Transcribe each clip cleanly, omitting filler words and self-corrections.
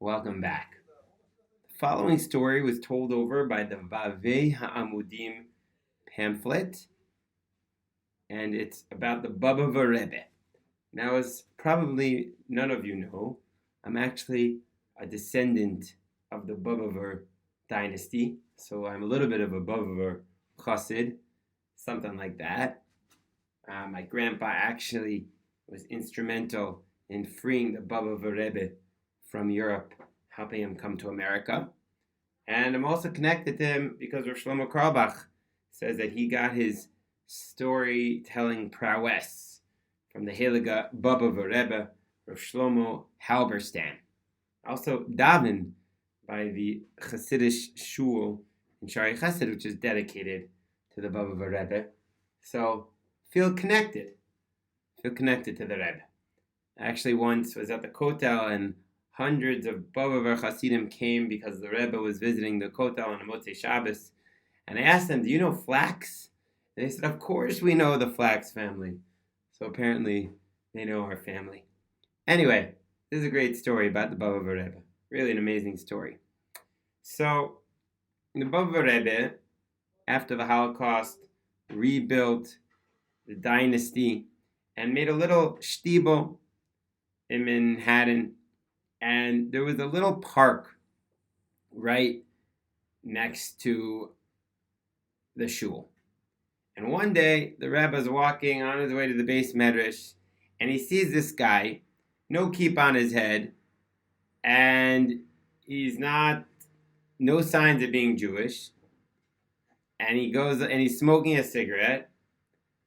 Welcome back. The following story was told over by the Vavey Haamudim pamphlet, and it's about the Bobover Rebbe. Now, as probably none of you know, I'm actually a descendant of the Bobover dynasty, so I'm a little bit of a Bobover chassid, something like that. My grandpa actually was instrumental in freeing the Bobover Rebbe from Europe, helping him come to America. And I'm also connected to him because Rav Shlomo Carlebach says that he got his storytelling prowess from the Heilige Bobover Rebbe, Rav Shlomo Halberstam. Also davened by the Chassidish shul in Shari Chesed, which is dedicated to the Bobover Rebbe. So feel connected to the Rebbe. I actually once was at the Kotel and hundreds of Bobover Hasidim came because the Rebbe was visiting the Kotel on a Motzei Shabbos. And I asked them, do you know Flax? And they said, of course we know the Flax family. So apparently they know our family. Anyway, this is a great story about the Bobover Rebbe. Really an amazing story. So the Bobover Rebbe, after the Holocaust, rebuilt the dynasty and made a little shtibel in Manhattan. And there was a little park right next to the shul. And one day, the Rebbe's walking on his way to the base medrash, and he sees this guy, no kippah on his head, and he's no signs of being Jewish. And he goes, and he's smoking a cigarette,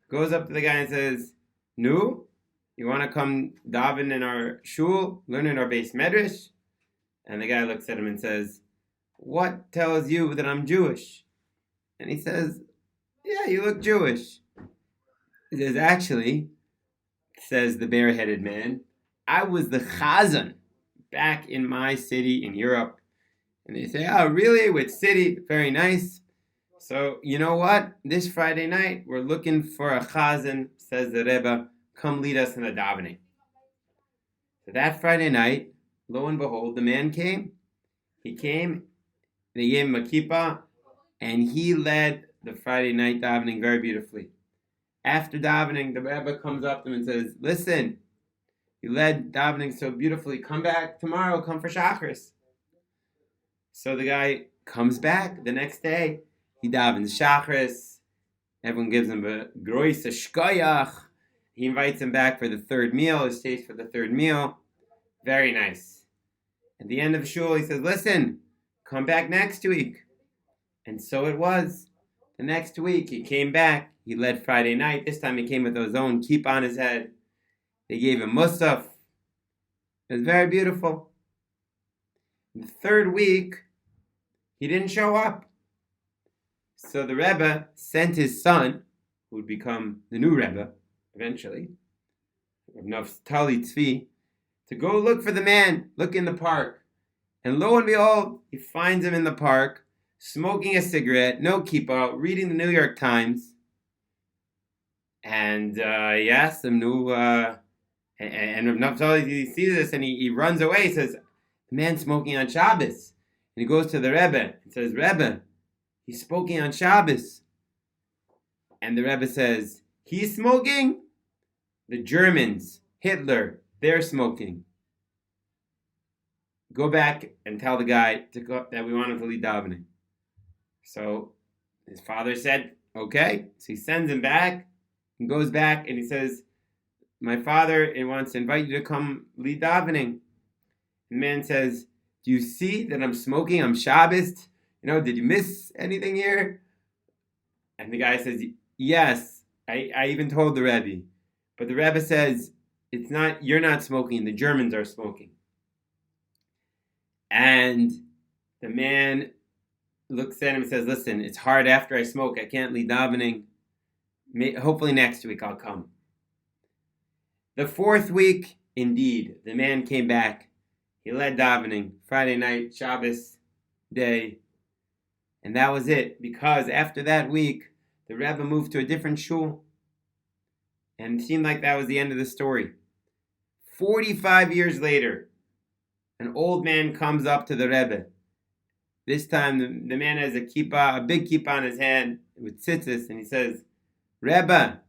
goes up to the guy and says, "Nu, you want to come daven in our shul, learn in our base medrash?" And the guy looks at him and says, "What tells you that I'm Jewish?" And he says, "Yeah, you look Jewish." He says, "Actually," says the bareheaded man, "I was the Chazzan back in my city in Europe." And they say, "Oh, really? Which city? Very nice. So, you know what? This Friday night, we're looking for a Chazzan," says the Rebbe. "Come lead us in the davening." So that Friday night, lo and behold, the man came. He came, they gave him a kippah, and he led the Friday night davening very beautifully. After davening, the Rebbe comes up to him and says, "Listen, you led davening so beautifully. Come back tomorrow. Come for Shachris." So the guy comes back the next day. He davens Shachris. Everyone gives him a groise shkoyach. He invites him back for the third meal. He stays for the third meal. Very nice. At the end of shul, he says, "Listen, come back next week." And so it was. The next week, he came back. He led Friday night. This time he came with his own kippah on his head. They gave him musaf. It was very beautiful. The third week, he didn't show up. So the Rebbe sent his son, who would become the new Rebbe, eventually, Naftali Tzvi, to go look for the man, look in the park. And lo and behold, he finds him in the park, smoking a cigarette, no kippah, reading the New York Times. And he asks him, and Naftali sees this and he runs away. He says, "The man's smoking on Shabbos." And he goes to the Rebbe and says, "Rebbe, he's smoking on Shabbos." And the Rebbe says, "He's smoking? The Germans, Hitler, they're smoking. Go back and tell the guy that we want him to lead davening." So his father said, "Okay." So he sends him back and goes back and he says, "My father wants to invite you to come lead davening." The man says, "Do you see that I'm smoking? I'm Shabbos. Did you miss anything here?" And the guy says, "Yes, I even told the Rebbe. But the Rebbe says, you're not smoking, the Germans are smoking." And the man looks at him and says, "Listen, it's hard after I smoke. I can't lead davening. Hopefully next week I'll come." The fourth week, indeed, the man came back. He led davening, Friday night, Shabbos day. And that was it, because after that week, the Rebbe moved to a different shul. And it seemed like that was the end of the story. 45 years later, an old man comes up to the Rebbe. This time the man has a kippah, a big kippah on his head with tzitzis, and he says, Rebbe,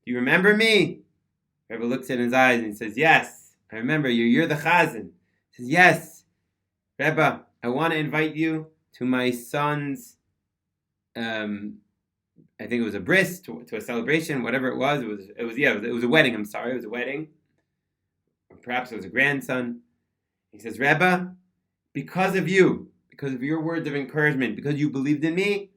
do you remember me? Rebbe looks in his eyes and he says, yes, I remember you. You're the Chazzan. He says, yes, Rebbe, I want to invite you to my son's, I think it was a bris, to a celebration, whatever it was. It was a wedding. I'm sorry, it was a wedding. Or perhaps it was a grandson. He says, Rebbe, because of you, because of your words of encouragement, because you believed in me,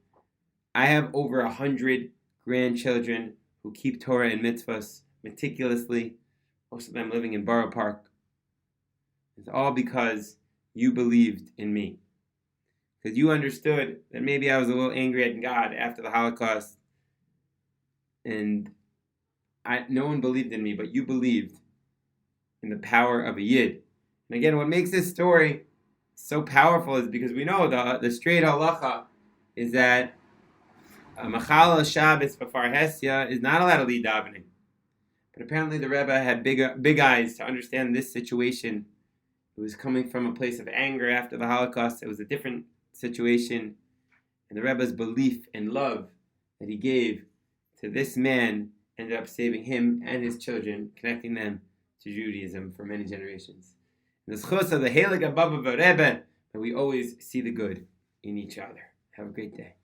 I have over 100 grandchildren who keep Torah and mitzvahs meticulously, most of them living in Borough Park. It's all because you believed in me. Because you understood that maybe I was a little angry at God after the Holocaust, and no one believed in me, but you believed in the power of a Yid. And again, what makes this story so powerful is because we know the straight halacha is that a Machal Shabbos for Farhesia is not allowed to lead davening. But apparently the Rebbe had big eyes to understand this situation. It was coming from a place of anger after the Holocaust. It was a different situation. And the Rebbe's belief and love that he gave to this man ended up saving him and his children, connecting them to Judaism for many generations. And the schus of the Heilige Bobover Rebbe, that we always see the good in each other. Have a great day.